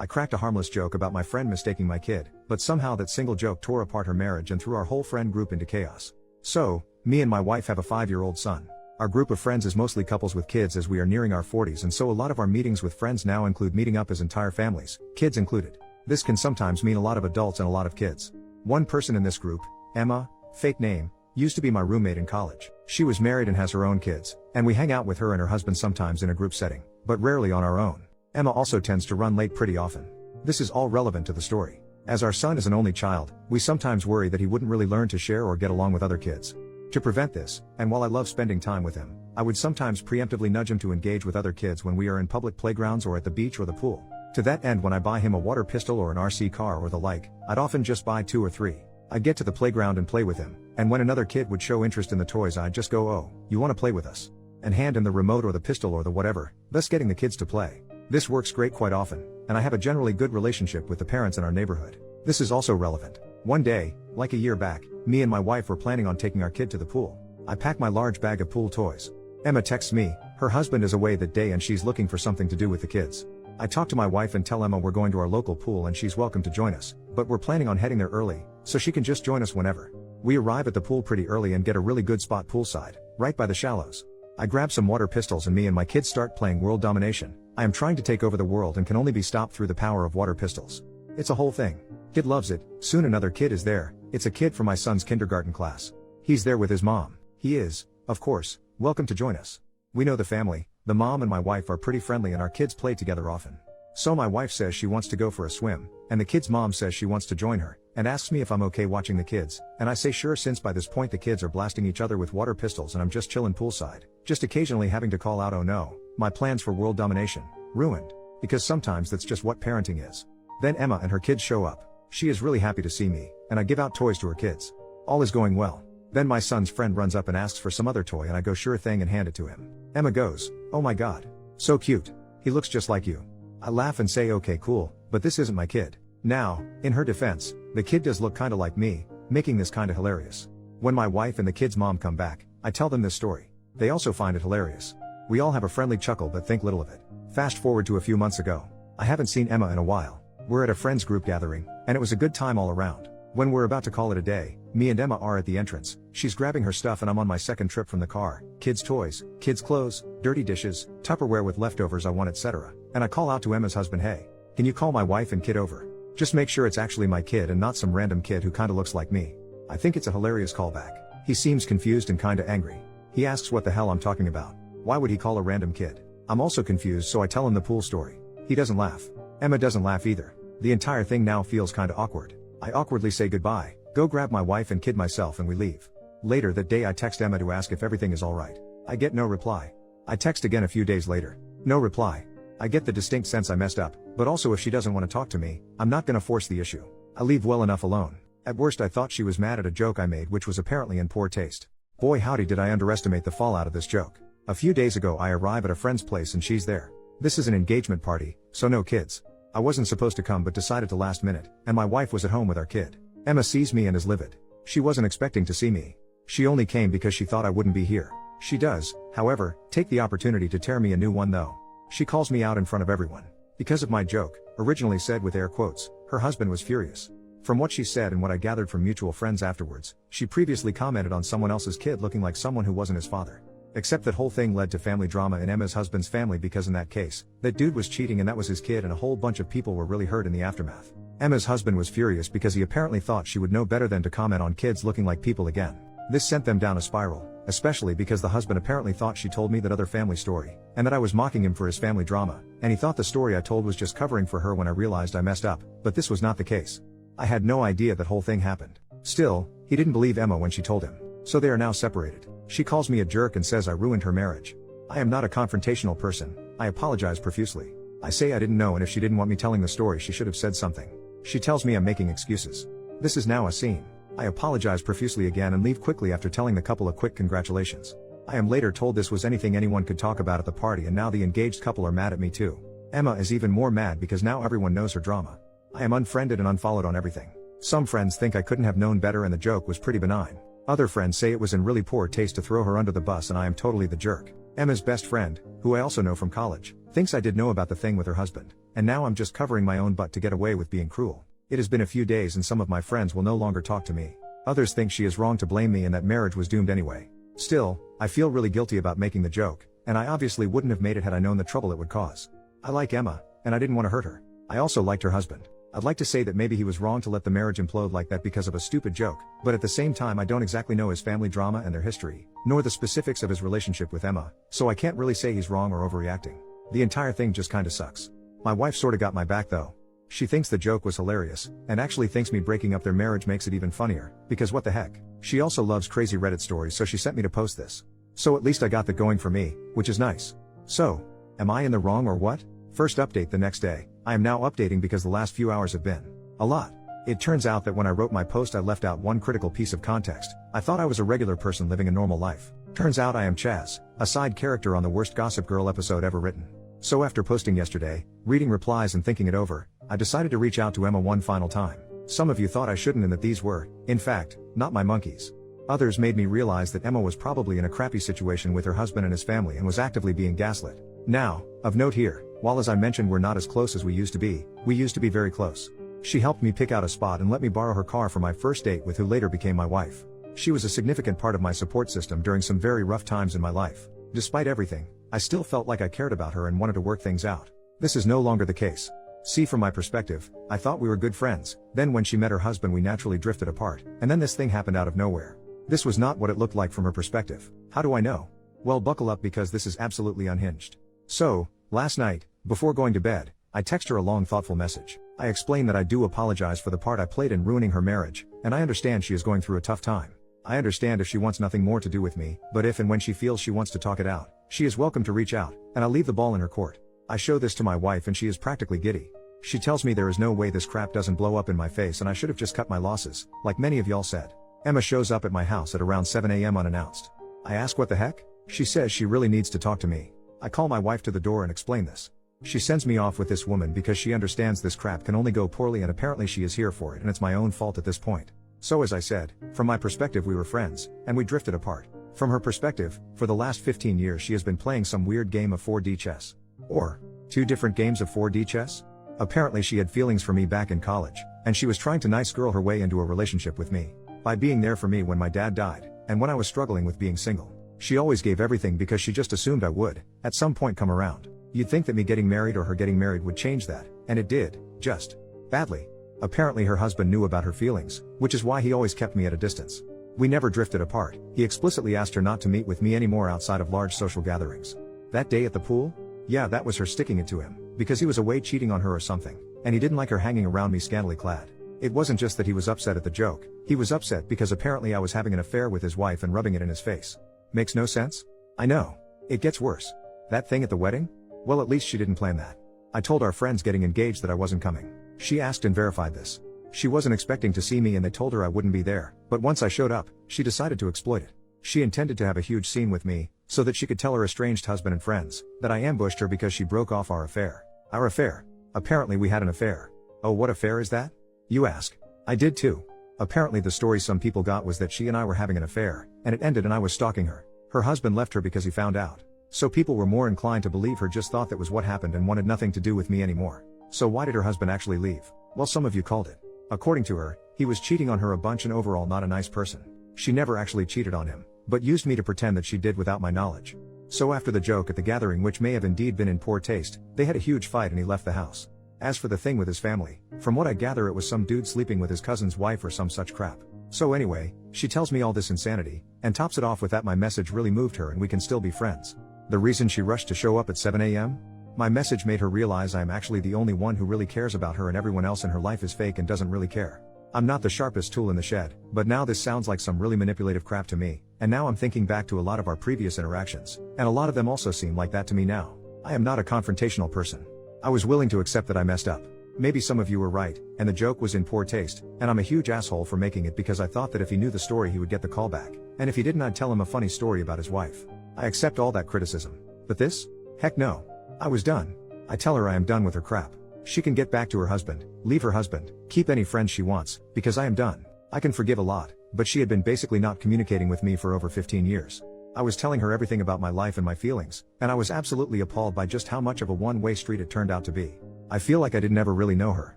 I cracked a harmless joke about my friend mistaking my kid, but somehow that single joke tore apart her marriage and threw our whole friend group into chaos. So, me and my wife have a 5-year-old son. Our group of friends is mostly couples with kids as we are nearing our 40s, and so a lot of our meetings with friends now include meeting up as entire families, kids included. This can sometimes mean a lot of adults and a lot of kids. One person in this group, Emma, fake name, used to be my roommate in college. She was married and has her own kids, and we hang out with her and her husband sometimes in a group setting, but rarely on our own. Emma also tends to run late pretty often. This is all relevant to the story. As our son is an only child, we sometimes worry that he wouldn't really learn to share or get along with other kids. To prevent this, and while I love spending time with him, I would sometimes preemptively nudge him to engage with other kids when we are in public playgrounds or at the beach or the pool. To that end, when I buy him a water pistol or an RC car or the like, I'd often just buy 2 or 3. I'd get to the playground and play with him, and when another kid would show interest in the toys, I'd just go, "Oh, you want to play with us?" and hand him the remote or the pistol or the whatever, thus getting the kids to play. This works great quite often, and I have a generally good relationship with the parents in our neighborhood. This is also relevant. One day, like a year back, me and my wife were planning on taking our kid to the pool. I pack my large bag of pool toys. Emma texts me, her husband is away that day and she's looking for something to do with the kids. I talk to my wife and tell Emma we're going to our local pool and she's welcome to join us, but we're planning on heading there early, so she can just join us whenever. We arrive at the pool pretty early and get a really good spot poolside, right by the shallows. I grab some water pistols and me and my kids start playing world domination. I am trying to take over the world and can only be stopped through the power of water pistols. It's a whole thing. Kid loves it. Soon another kid is there. It's a kid from my son's kindergarten class. He's there with his mom. He is, of course, welcome to join us. We know the family. The mom and my wife are pretty friendly and our kids play together often. So my wife says she wants to go for a swim, and the kid's mom says she wants to join her, and asks me if I'm okay watching the kids, and I say sure, since by this point the kids are blasting each other with water pistols and I'm just chilling poolside, just occasionally having to call out, "Oh no, my plans for world domination, ruined." Because sometimes that's just what parenting is. Then Emma and her kids show up. She is really happy to see me, and I give out toys to her kids. All is going well. Then my son's friend runs up and asks for some other toy and I go sure thing and hand it to him. Emma goes, "Oh my god. So cute. He looks just like you." I laugh and say okay cool, but this isn't my kid. Now, in her defense, the kid does look kinda like me, making this kinda hilarious. When my wife and the kid's mom come back, I tell them this story. They also find it hilarious. We all have a friendly chuckle but think little of it. Fast forward to a few months ago. I haven't seen Emma in a while. We're at a friend's group gathering, and it was a good time all around. When we're about to call it a day, me and Emma are at the entrance. She's grabbing her stuff and I'm on my second trip from the car. Kids' toys, kids' clothes, dirty dishes, Tupperware with leftovers I want, etc. And I call out to Emma's husband, "Hey, can you call my wife and kid over? Just make sure it's actually my kid and not some random kid who kinda looks like me." I think it's a hilarious callback. He seems confused and kinda angry. He asks what the hell I'm talking about. Why would he call a random kid? I'm also confused, so I tell him the pool story. He doesn't laugh. Emma doesn't laugh either. The entire thing now feels kinda awkward. I awkwardly say goodbye, go grab my wife and kid myself, and we leave. Later that day I text Emma to ask if everything is alright. I get no reply. I text again a few days later. No reply. I get the distinct sense I messed up, but also if she doesn't want to talk to me, I'm not gonna force the issue. I leave well enough alone. At worst I thought she was mad at a joke I made, which was apparently in poor taste. Boy howdy did I underestimate the fallout of this joke. A few days ago I arrive at a friend's place and she's there. This is an engagement party, so no kids. I wasn't supposed to come but decided to last minute, and my wife was at home with our kid. Emma sees me and is livid. She wasn't expecting to see me. She only came because she thought I wouldn't be here. She does, however, take the opportunity to tear me a new one though. She calls me out in front of everyone. Because of my joke, originally said with air quotes, her husband was furious. From what she said and what I gathered from mutual friends afterwards, she previously commented on someone else's kid looking like someone who wasn't his father. Except that whole thing led to family drama in Emma's husband's family, because in that case, that dude was cheating and that was his kid, and a whole bunch of people were really hurt in the aftermath. Emma's husband was furious because he apparently thought she would know better than to comment on kids looking like people again. This sent them down a spiral, especially because the husband apparently thought she told me that other family story, and that I was mocking him for his family drama, and he thought the story I told was just covering for her when I realized I messed up, but this was not the case. I had no idea that whole thing happened. Still, he didn't believe Emma when she told him. So they are now separated. She calls me a jerk and says I ruined her marriage. I am not a confrontational person. I apologize profusely. I say I didn't know, and if she didn't want me telling the story she should have said something. She tells me I'm making excuses. This is now a scene. I apologize profusely again and leave quickly after telling the couple a quick congratulations. I am later told this was anything anyone could talk about at the party, and now the engaged couple are mad at me too. Emma is even more mad because now everyone knows her drama. I am unfriended and unfollowed on everything. Some friends think I couldn't have known better and the joke was pretty benign. Other friends say it was in really poor taste to throw her under the bus and I am totally the jerk. Emma's best friend, who I also know from college, thinks I did know about the thing with her husband. and now I'm just covering my own butt to get away with being cruel. It has been a few days and some of my friends will no longer talk to me. Others think she is wrong to blame me and that marriage was doomed anyway. Still, I feel really guilty about making the joke, and I obviously wouldn't have made it had I known the trouble it would cause. I like Emma, and I didn't want to hurt her. I also liked her husband. I'd like to say that maybe he was wrong to let the marriage implode like that because of a stupid joke, but at the same time I don't exactly know his family drama and their history, nor the specifics of his relationship with Emma, so I can't really say he's wrong or overreacting. The entire thing just kinda sucks. My wife sorta got my back though. She thinks the joke was hilarious, and actually thinks me breaking up their marriage makes it even funnier, because what the heck. She also loves crazy Reddit stories, so she sent me to post this. So at least I got that going for me, which is nice. So, am I in the wrong or what? First update the next day. I am now updating because the last few hours have been a lot. It turns out that when I wrote my post I left out one critical piece of context. I thought I was a regular person living a normal life. Turns out I am Chaz, a side character on the worst Gossip Girl episode ever written. So after posting yesterday, reading replies and thinking it over, I decided to reach out to Emma one final time. Some of you thought I shouldn't and that these were, in fact, not my monkeys. Others made me realize that Emma was probably in a crappy situation with her husband and his family and was actively being gaslit. Now, of note here, while as I mentioned we're not as close as we used to be very close. She helped me pick out a spot and let me borrow her car for my first date with who later became my wife. She was a significant part of my support system during some very rough times in my life. Despite everything, I still felt like I cared about her and wanted to work things out. This is no longer the case. See, from my perspective, I thought we were good friends, then when she met her husband we naturally drifted apart, and then this thing happened out of nowhere. This was not what it looked like from her perspective. How do I know? Well, buckle up because this is absolutely unhinged. So, last night, before going to bed, I text her a long thoughtful message. I explained that I do apologize for the part I played in ruining her marriage, and I understand she is going through a tough time. I understand if she wants nothing more to do with me, but if and when she feels she wants to talk it out, she is welcome to reach out, and I'll leave the ball in her court. I show this to my wife and she is practically giddy. She tells me there is no way this crap doesn't blow up in my face and I should have just cut my losses, like many of y'all said. Emma shows up at my house at around 7 a.m. unannounced. I ask what the heck? She says she really needs to talk to me. I call my wife to the door and explain this. She sends me off with this woman because she understands this crap can only go poorly and apparently she is here for it and it's my own fault at this point. So as I said, from my perspective we were friends, and we drifted apart. From her perspective, for the last 15 years she has been playing some weird game of 4D chess. Or, 2 different games of 4D chess? Apparently she had feelings for me back in college, and she was trying to nice girl her way into a relationship with me. By being there for me when my dad died, and when I was struggling with being single. She always gave everything because she just assumed I would, at some point, come around. You'd think that me getting married or her getting married would change that, and it did, just badly. Apparently her husband knew about her feelings, which is why he always kept me at a distance. We never drifted apart. He explicitly asked her not to meet with me anymore outside of large social gatherings. That day at the pool? Yeah, that was her sticking it to him, because he was away cheating on her or something, and he didn't like her hanging around me scantily clad. It wasn't just that he was upset at the joke, he was upset because apparently I was having an affair with his wife and rubbing it in his face. Makes no sense? I know. It gets worse. That thing at the wedding? Well, at least she didn't plan that. I told our friends getting engaged that I wasn't coming. She asked and verified this. She wasn't expecting to see me and they told her I wouldn't be there, but once I showed up, she decided to exploit it. She intended to have a huge scene with me, so that she could tell her estranged husband and friends, that I ambushed her because she broke off our affair. Our affair. Apparently we had an affair. Oh, what affair is that? You ask. I did too. Apparently the story some people got was that she and I were having an affair, and it ended and I was stalking her. Her husband left her because he found out. So people were more inclined to believe her just thought that was what happened and wanted nothing to do with me anymore. So why did her husband actually leave? Well, some of you called it. According to her, he was cheating on her a bunch and overall not a nice person. She never actually cheated on him, but used me to pretend that she did without my knowledge. So after the joke at the gathering, which may have indeed been in poor taste, they had a huge fight and he left the house. As for the thing with his family, from what I gather it was some dude sleeping with his cousin's wife or some such crap. So anyway, she tells me all this insanity, and tops it off with that my message really moved her and we can still be friends. The reason she rushed to show up at 7 a.m.? My message made her realize I am actually the only one who really cares about her and everyone else in her life is fake and doesn't really care. I'm not the sharpest tool in the shed, but now this sounds like some really manipulative crap to me, and now I'm thinking back to a lot of our previous interactions, and a lot of them also seem like that to me now. I am not a confrontational person. I was willing to accept that I messed up. Maybe some of you were right, and the joke was in poor taste, and I'm a huge asshole for making it because I thought that if he knew the story he would get the call back, and if he didn't I'd tell him a funny story about his wife. I accept all that criticism. But this? Heck no. I was done. I tell her I am done with her crap. She can get back to her husband, leave her husband, keep any friends she wants, because I am done. I can forgive a lot, but she had been basically not communicating with me for over 15 years. I was telling her everything about my life and my feelings, and I was absolutely appalled by just how much of a one-way street it turned out to be. I feel like I didn't ever really know her.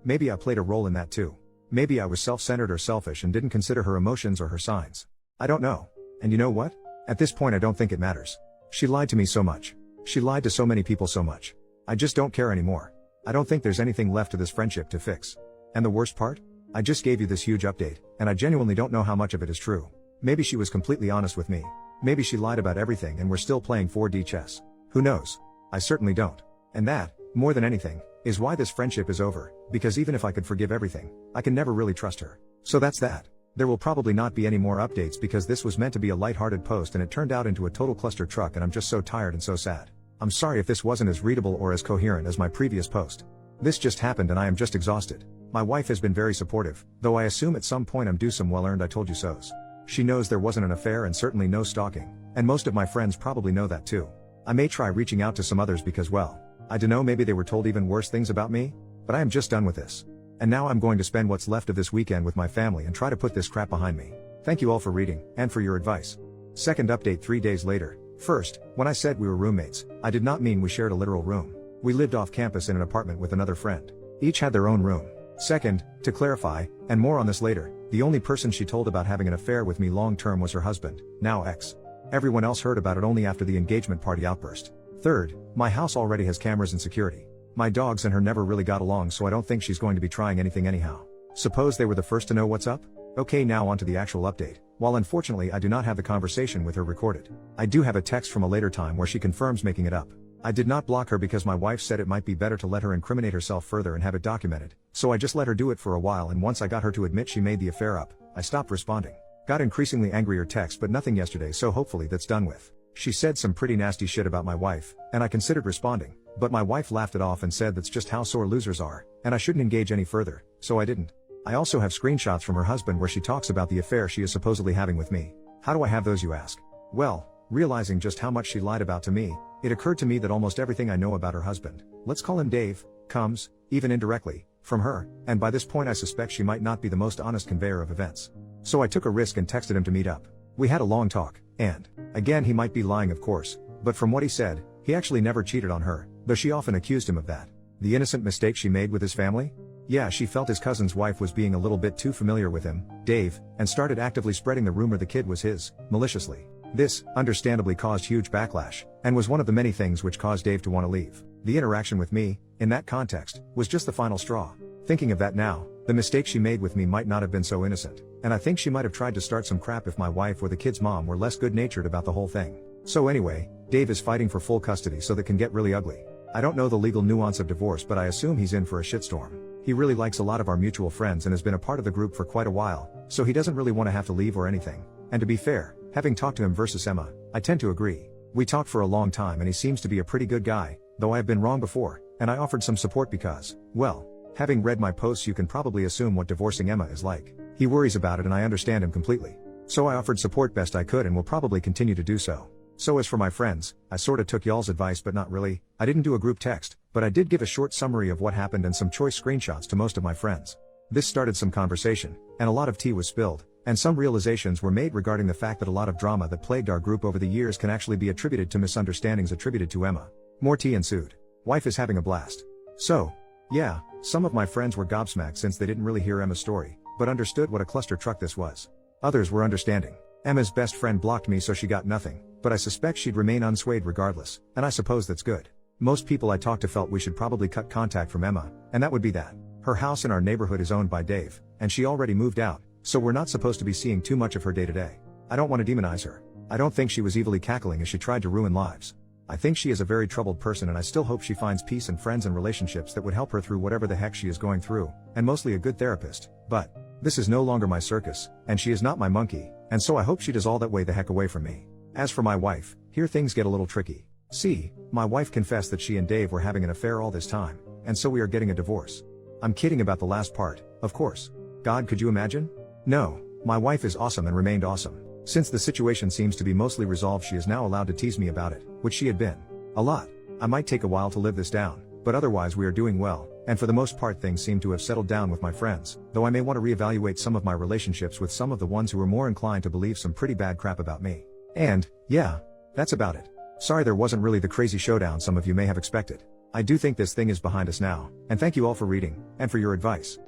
Maybe I played a role in that too. Maybe I was self-centered or selfish and didn't consider her emotions or her signs. I don't know. And you know what? At this point I don't think it matters. She lied to me so much. She lied to so many people so much. I just don't care anymore. I don't think there's anything left to this friendship to fix. And the worst part? I just gave you this huge update, and I genuinely don't know how much of it is true. Maybe she was completely honest with me. Maybe she lied about everything and we're still playing 4D chess. Who knows? I certainly don't. And that, more than anything, is why this friendship is over, because even if I could forgive everything, I can never really trust her. So that's that. There will probably not be any more updates because this was meant to be a lighthearted post and it turned out into a total cluster truck and I'm just so tired and so sad. I'm sorry if this wasn't as readable or as coherent as my previous post. This just happened and I am just exhausted. My wife has been very supportive, though I assume at some point I'm due some well-earned I told you so's. She knows there wasn't an affair and certainly no stalking, and most of my friends probably know that too. I may try reaching out to some others because well, I dunno, maybe they were told even worse things about me, but I am just done with this. And now I'm going to spend what's left of this weekend with my family and try to put this crap behind me. Thank you all for reading, and for your advice. Second update 3 days later. First, when I said we were roommates, I did not mean we shared a literal room. We lived off campus in an apartment with another friend. Each had their own room. Second, to clarify, and more on this later, the only person she told about having an affair with me long term was her husband, now ex. Everyone else heard about it only after the engagement party outburst. Third, my house already has cameras and security. My dogs and her never really got along, so I don't think she's going to be trying anything anyhow. Suppose they were the first to know what's up? Okay, now on to the actual update. While unfortunately I do not have the conversation with her recorded, I do have a text from a later time where she confirms making it up. I did not block her because my wife said it might be better to let her incriminate herself further and have it documented, so I just let her do it for a while, and once I got her to admit she made the affair up, I stopped responding. Got increasingly angrier texts but nothing yesterday, so hopefully that's done with. She said some pretty nasty shit about my wife, and I considered responding, but my wife laughed it off and said that's just how sore losers are, and I shouldn't engage any further, so I didn't. I also have screenshots from her husband where she talks about the affair she is supposedly having with me. How do I have those, you ask? Well, realizing just how much she lied about to me, it occurred to me that almost everything I know about her husband, let's call him Dave, comes, even indirectly, from her, and by this point I suspect she might not be the most honest conveyor of events. So I took a risk and texted him to meet up. We had a long talk, and, again, he might be lying of course, but from what he said, he actually never cheated on her, though she often accused him of that. The innocent mistake she made with his family? Yeah, she felt his cousin's wife was being a little bit too familiar with him, Dave, and started actively spreading the rumor the kid was his, maliciously. This, understandably, caused huge backlash, and was one of the many things which caused Dave to want to leave. The interaction with me, in that context, was just the final straw. Thinking of that now, the mistake she made with me might not have been so innocent, and I think she might have tried to start some crap if my wife or the kid's mom were less good-natured about the whole thing. So anyway, Dave is fighting for full custody, so that can get really ugly. I don't know the legal nuance of divorce, but I assume he's in for a shitstorm. He really likes a lot of our mutual friends and has been a part of the group for quite a while, so he doesn't really want to have to leave or anything. And to be fair, having talked to him versus Emma, I tend to agree. We talked for a long time and he seems to be a pretty good guy, though I have been wrong before, and I offered some support because, well, having read my posts you can probably assume what divorcing Emma is like. He worries about it and I understand him completely. So I offered support best I could and will probably continue to do so. So as for my friends, I sorta took y'all's advice but not really. I didn't do a group text, but I did give a short summary of what happened and some choice screenshots to most of my friends. This started some conversation, and a lot of tea was spilled, and some realizations were made regarding the fact that a lot of drama that plagued our group over the years can actually be attributed to misunderstandings attributed to Emma. More tea ensued. Wife is having a blast. So, yeah, some of my friends were gobsmacked since they didn't really hear Emma's story, but understood what a cluster truck this was. Others were understanding. Emma's best friend blocked me so she got nothing, but I suspect she'd remain unswayed regardless, and I suppose that's good. Most people I talked to felt we should probably cut contact from Emma, and that would be that. Her house in our neighborhood is owned by Dave, and she already moved out, so we're not supposed to be seeing too much of her day to day. I don't want to demonize her. I don't think she was evilly cackling as she tried to ruin lives. I think she is a very troubled person and I still hope she finds peace and friends and relationships that would help her through whatever the heck she is going through, and mostly a good therapist, but this is no longer my circus, and she is not my monkey, and so I hope she does all that way the heck away from me. As for my wife, here things get a little tricky. See, my wife confessed that she and Dave were having an affair all this time, and so we are getting a divorce. I'm kidding about the last part, of course. God, could you imagine? No, my wife is awesome and remained awesome. Since the situation seems to be mostly resolved, she is now allowed to tease me about it, which she had been. A lot. I might take a while to live this down, but otherwise we are doing well, and for the most part things seem to have settled down with my friends, though I may want to reevaluate some of my relationships with some of the ones who are more inclined to believe some pretty bad crap about me. And, yeah, that's about it. Sorry there wasn't really the crazy showdown some of you may have expected. I do think this thing is behind us now, and thank you all for reading, and for your advice.